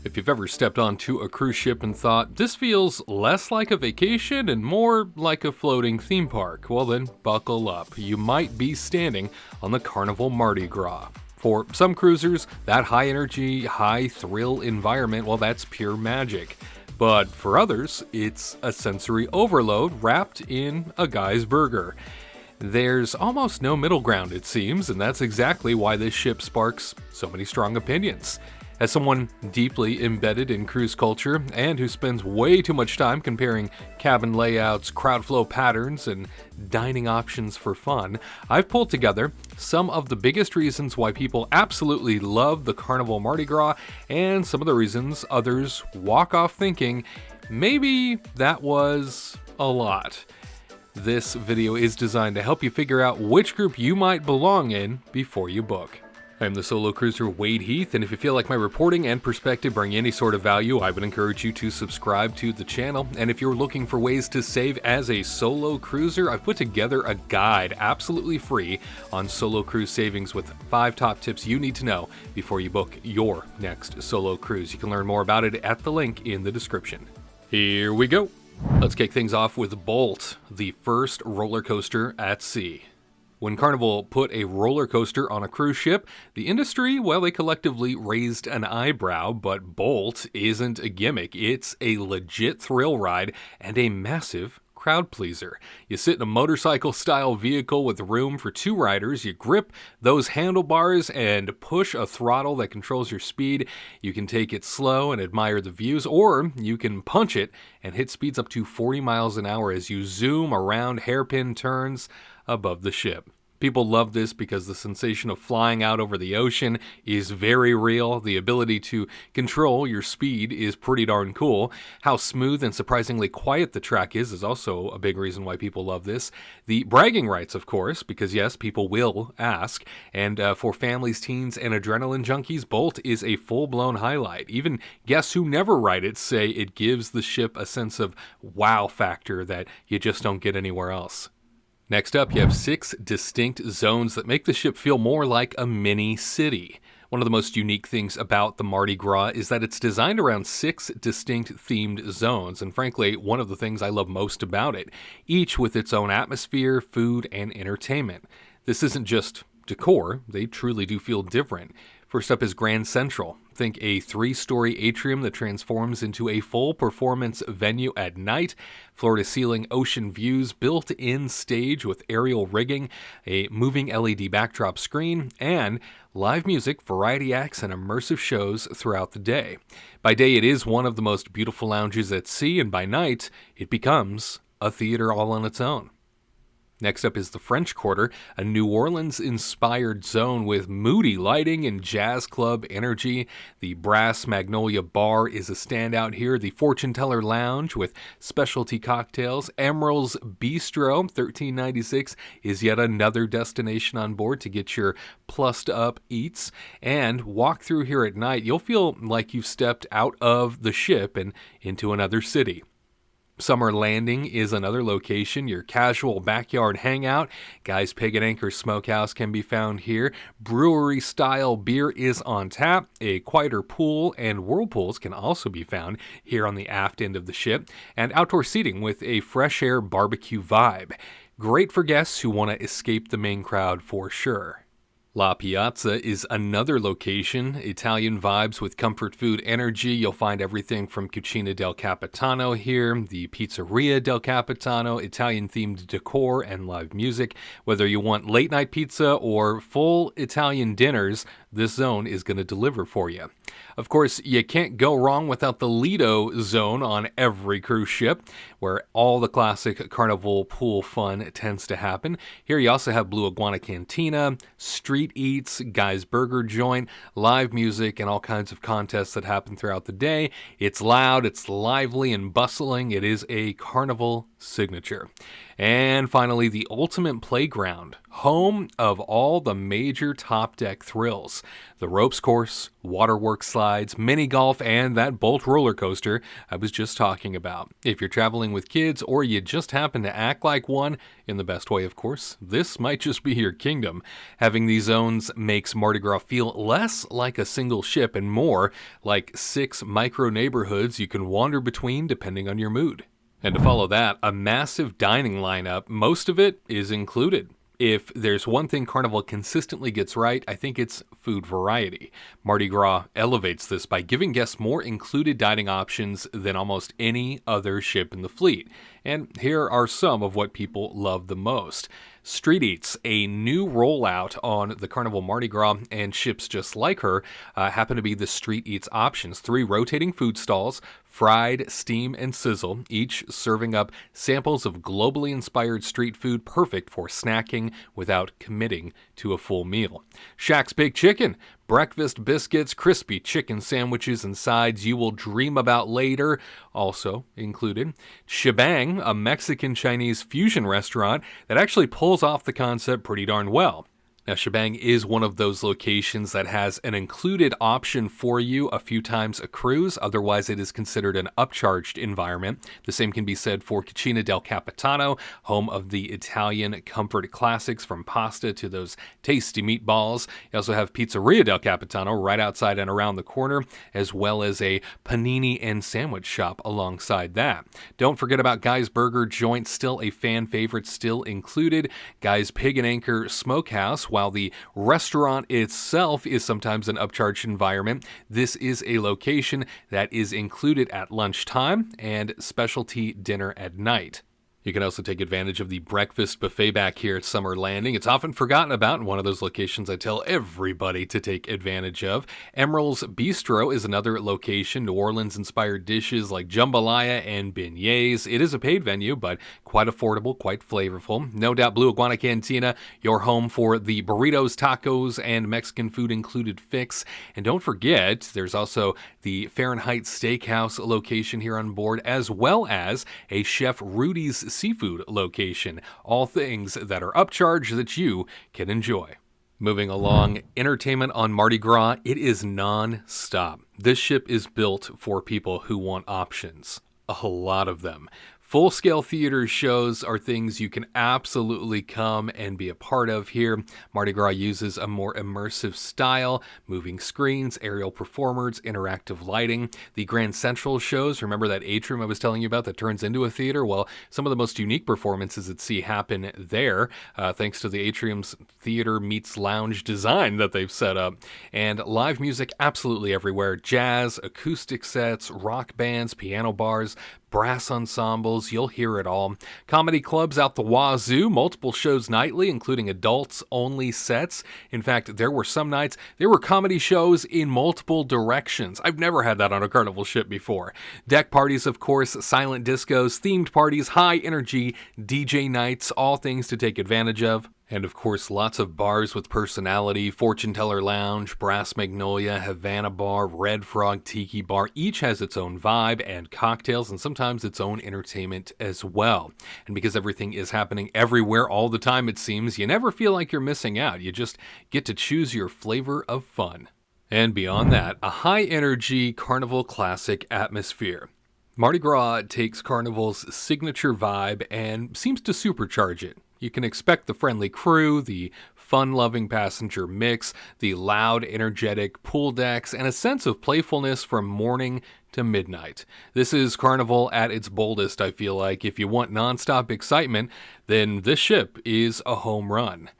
If you've ever stepped onto a cruise ship and thought, this feels less like a vacation and more like a floating theme park, well then, buckle up. You might be standing on the Carnival Mardi Gras. For some cruisers, that high energy, high thrill environment, well, that's pure magic. But for others, it's a sensory overload wrapped in a guy's burger. There's almost no middle ground, it seems, and that's exactly why this ship sparks so many strong opinions. As someone deeply embedded in cruise culture and who spends way too much time comparing cabin layouts, crowd flow patterns, and dining options for fun, I've pulled together some of the biggest reasons why people absolutely love the Carnival Mardi Gras and some of the reasons others walk off thinking, maybe that was a lot. This video is designed to help you figure out which group you might belong in before you book. I'm the solo cruiser Wade Heath, and if you feel like my reporting and perspective bring any sort of value, I would encourage you to subscribe to the channel. And if you're looking for ways to save as a solo cruiser, I've put together a guide absolutely free on solo cruise savings with 5 top tips you need to know before you book your next solo cruise. You can learn more about it at the link in the description. Here we go. Let's kick things off with Bolt, the first roller coaster at sea. When Carnival put a roller coaster on a cruise ship, the industry, well, they collectively raised an eyebrow, but Bolt isn't a gimmick. It's a legit thrill ride and a massive crowd pleaser. You sit in a motorcycle-style vehicle with room for 2 riders, you grip those handlebars and push a throttle that controls your speed. You can take it slow and admire the views, or you can punch it and hit speeds up to 40 miles an hour as you zoom around hairpin turns above the ship. People love this because the sensation of flying out over the ocean is very real. The ability to control your speed is pretty darn cool. How smooth and surprisingly quiet the track is also a big reason why people love this. The bragging rights, of course, because yes, people will ask. And for families, teens, and adrenaline junkies, Bolt is a full-blown highlight. Even guests who never ride it say it gives the ship a sense of wow factor that you just don't get anywhere else. Next up, you have 6 distinct zones that make the ship feel more like a mini city. One of the most unique things about the Mardi Gras is that it's designed around 6 distinct themed zones, and frankly, one of the things I love most about it, each with its own atmosphere, food, and entertainment. This isn't just decor, they truly do feel different. First up is Grand Central. Think a 3-story atrium that transforms into a full performance venue at night, floor-to-ceiling ocean views, built-in stage with aerial rigging, a moving LED backdrop screen, and live music, variety acts, and immersive shows throughout the day. By day, it is one of the most beautiful lounges at sea, and by night, it becomes a theater all on its own. Next up is the French Quarter, a New Orleans-inspired zone with moody lighting and jazz club energy. The Brass Magnolia Bar is a standout here. The Fortune Teller Lounge with specialty cocktails. Emerald's Bistro, $13.96, is yet another destination on board to get your plussed-up eats. And walk through here at night, you'll feel like you've stepped out of the ship and into another city. Summer Landing is another location, your casual backyard hangout. Guy's Pig and Anchor Smokehouse can be found here. Brewery-style beer is on tap. A quieter pool and whirlpools can also be found here on the aft end of the ship. And outdoor seating with a fresh air barbecue vibe. Great for guests who want to escape the main crowd for sure. La Piazza is another location, Italian vibes with comfort food energy. You'll find everything from Cucina del Capitano here, the Pizzeria del Capitano, Italian-themed decor and live music. Whether you want late-night pizza or full Italian dinners, this zone is going to deliver for you. Of course, you can't go wrong without the Lido zone on every cruise ship, where all the classic Carnival pool fun tends to happen. Here you also have Blue Iguana Cantina, street eats, Guy's Burger Joint, live music, and all kinds of contests that happen throughout the day. It's loud, it's lively and bustling. It is a Carnival signature. And finally, the ultimate playground, home of all the major top deck thrills. The ropes course, waterworks slides, mini golf, and that Bolt roller coaster I was just talking about. If you're traveling with kids or you just happen to act like one, in the best way of course, this might just be your kingdom. Having these zones makes Mardi Gras feel less like a single ship and more like 6 micro neighborhoods you can wander between depending on your mood. And to follow that, a massive dining lineup, most of it is included. If there's one thing Carnival consistently gets right, I think it's food variety. Mardi Gras elevates this by giving guests more included dining options than almost any other ship in the fleet. And here are some of what people love the most. Street Eats, a new rollout on the Carnival Mardi Gras and ships just like her, happen to be the Street Eats options. 3 rotating food stalls, fried, steam, and sizzle, each serving up samples of globally inspired street food perfect for snacking without committing to a full meal. Shack's Baked Chicken, breakfast biscuits, crispy chicken sandwiches, and sides you will dream about later, also included. Shebang, a Mexican-Chinese fusion restaurant that actually pulls off the concept pretty darn well. Now, Shebang is one of those locations that has an included option for you a few times a cruise. Otherwise, it is considered an upcharged environment. The same can be said for Cucina del Capitano, home of the Italian comfort classics from pasta to those tasty meatballs. You also have Pizzeria del Capitano right outside and around the corner, as well as a panini and sandwich shop alongside that. Don't forget about Guy's Burger Joint, still a fan favorite, still included. Guy's Pig and Anchor Smokehouse, while the restaurant itself is sometimes an upcharged environment, this is a location that is included at lunchtime and specialty dinner at night. You can also take advantage of the breakfast buffet back here at Summer Landing. It's often forgotten about, and one of those locations I tell everybody to take advantage of. Emerald's Bistro is another location. New Orleans-inspired dishes like jambalaya and beignets. It is a paid venue, but quite affordable, quite flavorful. No doubt Blue Iguana Cantina, your home for the burritos, tacos, and Mexican food included fix. And don't forget, there's also the Fahrenheit Steakhouse location here on board, as well as a Chef Rudy's seafood location. All things that are upcharged that you can enjoy. Moving along, entertainment on Mardi Gras, it is non-stop. This ship is built for people who want options. A lot of them. Full-scale theater shows are things you can absolutely come and be a part of here. Mardi Gras uses a more immersive style, moving screens, aerial performers, interactive lighting. The Grand Central shows, remember that atrium I was telling you about that turns into a theater? Well, some of the most unique performances at sea happen there, thanks to the atrium's theater meets lounge design that they've set up. And live music absolutely everywhere. Jazz, acoustic sets, rock bands, piano bars, brass ensembles, you'll hear it all. Comedy clubs out the wazoo, multiple shows nightly, including adults-only sets. In fact, there were some nights, there were comedy shows in multiple directions. I've never had that on a Carnival ship before. Deck parties, of course, silent discos, themed parties, high-energy DJ nights, all things to take advantage of. And of course, lots of bars with personality, Fortune Teller Lounge, Brass Magnolia, Havana Bar, Red Frog Tiki Bar. Each has its own vibe and cocktails and sometimes its own entertainment as well. And because everything is happening everywhere all the time, it seems, you never feel like you're missing out. You just get to choose your flavor of fun. And beyond that, a high-energy Carnival classic atmosphere. Mardi Gras takes Carnival's signature vibe and seems to supercharge it. You can expect the friendly crew, the fun-loving passenger mix, the loud, energetic pool decks, and a sense of playfulness from morning to midnight. This is Carnival at its boldest, I feel like. If you want nonstop excitement, then this ship is a home run.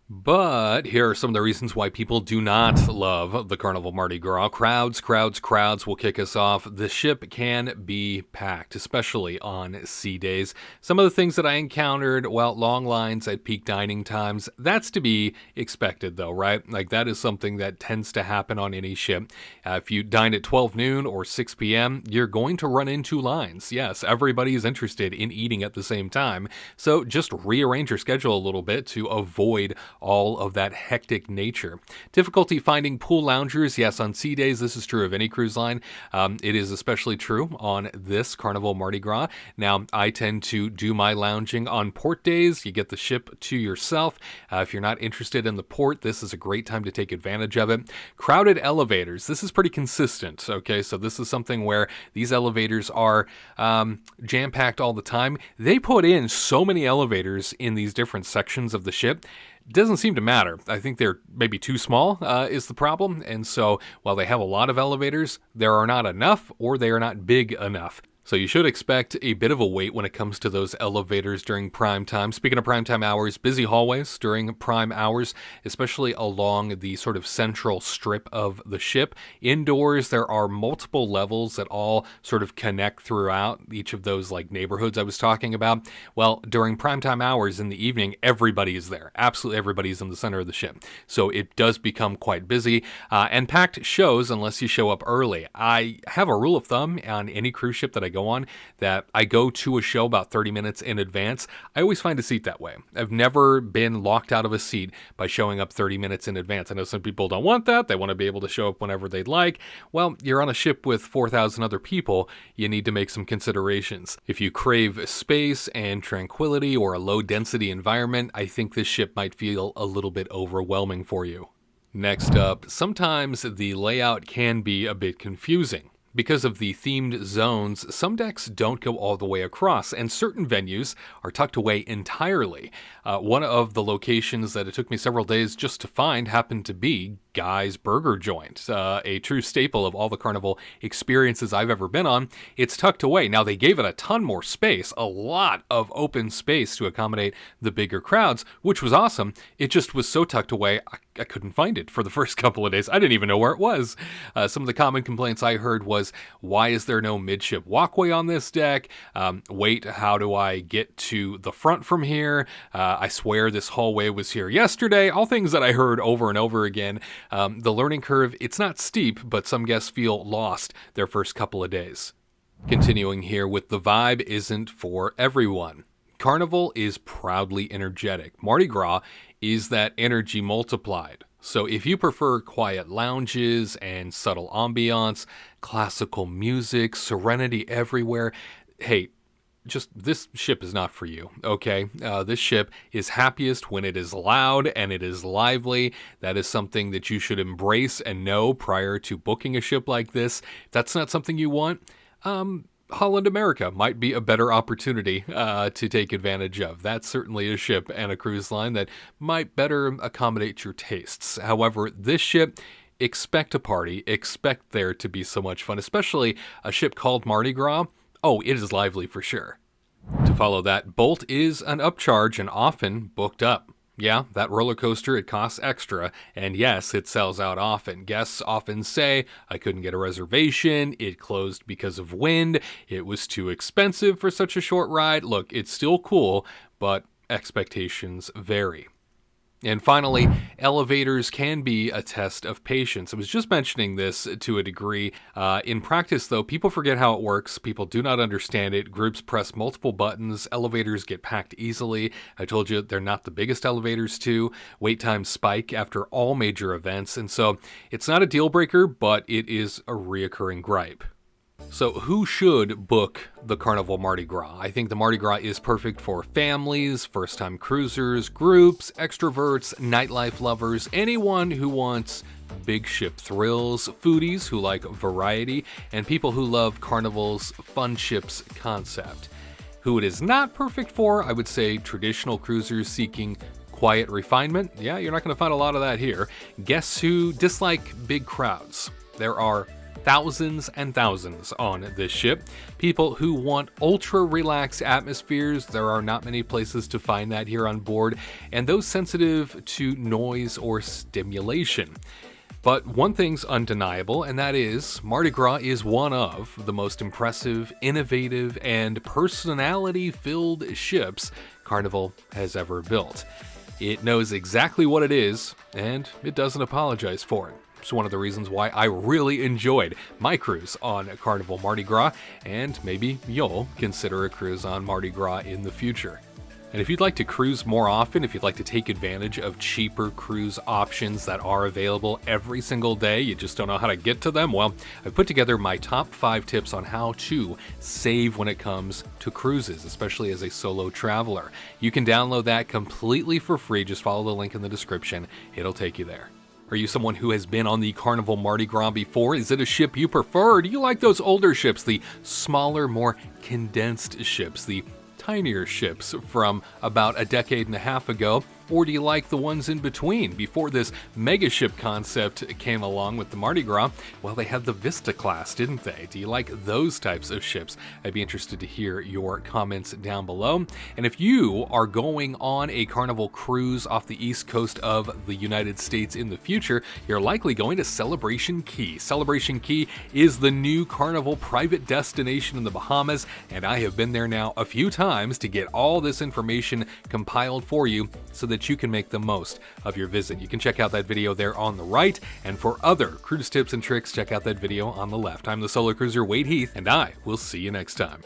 But here are some of the reasons why people do not love the Carnival Mardi Gras. Crowds will kick us off. The ship can be packed, especially on sea days. Some of the things that I encountered, well, long lines at peak dining times, that's to be expected though, right? Like that is something that tends to happen on any ship. If you dine at 12 noon or 6 p.m., you're going to run into lines. Yes, everybody is interested in eating at the same time. So just rearrange your schedule a little bit to avoid all of that hectic nature. Difficulty finding pool loungers. Yes, on sea days, this is true of any cruise line. It is especially true on this Carnival Mardi Gras. Now, I tend to do my lounging on port days. You get the ship to yourself. If you're not interested in the port, this is a great time to take advantage of it. Crowded elevators. This is pretty consistent, okay? So this is something where these elevators are jam-packed all the time. They put in so many elevators in these different sections of the ship. Doesn't seem to matter. I think they're maybe too small is the problem. And so while they have a lot of elevators, there are not enough or they are not big enough. So you should expect a bit of a wait when it comes to those elevators during prime time. Speaking of prime time hours, busy hallways during prime hours, especially along the sort of central strip of the ship. Indoors, there are multiple levels that all sort of connect throughout each of those like neighborhoods I was talking about. Well, during prime time hours in the evening, everybody is there. Absolutely everybody is in the center of the ship. So it does become quite busy. And packed shows unless you show up early. I have a rule of thumb on any cruise ship that I go on that I go to a show about 30 minutes in advance. I always find a seat that way. I've never been locked out of a seat by showing up 30 minutes in advance. I know some people don't want that. They want to be able to show up whenever they'd like. Well, you're on a ship with 4,000 other people. You need to make some considerations. If you crave space and tranquility or a low density environment, I think this ship might feel a little bit overwhelming for you. Next up, sometimes the layout can be a bit confusing. Because of the themed zones, some decks don't go all the way across, and certain venues are tucked away entirely. One of the locations that it took me several days just to find happened to be Guy's Burger Joint, a true staple of all the Carnival experiences I've ever been on. It's tucked away. Now, they gave it a ton more space, a lot of open space to accommodate the bigger crowds, which was awesome. It just was so tucked away, I couldn't find it for the first couple of days. I didn't even know where it was. Some of the common complaints I heard was, why is there no midship walkway on this deck? Wait, how do I get to the front from here? I swear this hallway was here yesterday. All things that I heard over and over again. The learning curve, it's not steep, but some guests feel lost their first couple of days. Continuing here with the vibe isn't for everyone. Carnival is proudly energetic. Mardi Gras is that energy multiplied. So if you prefer quiet lounges and subtle ambiance, classical music, serenity everywhere, hey, just this ship is not for you, okay? This ship is happiest when it is loud and it is lively. That is something that you should embrace and know prior to booking a ship like this. If that's not something you want, Holland America might be a better opportunity to take advantage of. That's certainly a ship and a cruise line that might better accommodate your tastes. However, this ship, expect a party, expect there to be so much fun, especially a ship called Mardi Gras. Oh, it is lively for sure. To follow that, Bolt is an upcharge and often booked up. Yeah, that roller coaster, it costs extra, and yes, it sells out often. Guests often say, I couldn't get a reservation, it closed because of wind, it was too expensive for such a short ride. Look, it's still cool, but expectations vary. And finally, elevators can be a test of patience. I was just mentioning this to a degree. In practice, though, people forget how it works. People do not understand it. Groups press multiple buttons. Elevators get packed easily. I told you they're not the biggest elevators, too. Wait times spike after all major events. And so it's not a deal breaker, but it is a reoccurring gripe. So who should book the Carnival Mardi Gras? I think the Mardi Gras is perfect for families, first-time cruisers, groups, extroverts, nightlife lovers, anyone who wants big ship thrills, foodies who like variety, and people who love Carnival's fun ships concept. Who it is not perfect for, I would say traditional cruisers seeking quiet refinement. Yeah, you're not going to find a lot of that here. Guests who dislike big crowds. There are thousands and thousands on this ship. People who want ultra relaxed atmospheres. There are not many places to find that here on board. And those sensitive to noise or stimulation. But one thing's undeniable, and that is Mardi Gras is one of the most impressive, innovative, and personality-filled ships Carnival has ever built. It knows exactly what it is, and it doesn't apologize for it. It's one of the reasons why I really enjoyed my cruise on Carnival Mardi Gras, and maybe you'll consider a cruise on Mardi Gras in the future. And if you'd like to cruise more often, if you'd like to take advantage of cheaper cruise options that are available every single day, you just don't know how to get to them, well, I've put together my top 5 tips on how to save when it comes to cruises, especially as a solo traveler. You can download that completely for free. Just follow the link in the description. It'll take you there. Are you someone who has been on the Carnival Mardi Gras before? Is it a ship you prefer? Or do you like those older ships, the smaller, more condensed ships, the tinier ships from about a decade and a half ago? Or do you like the ones in between? Before this mega ship concept came along with the Mardi Gras, well, they had the Vista class, didn't they? Do you like those types of ships? I'd be interested to hear your comments down below. And if you are going on a Carnival cruise off the east coast of the United States in the future, you're likely going to Celebration Key. Celebration Key is the new Carnival private destination in the Bahamas, and I have been there now a few times to get all this information compiled for you so that you can make the most of your visit. You can check out that video there on the right, and for other cruise tips and tricks, check out that video on the left. I'm the Solo Cruiser Wade Heath, and I will see you next time.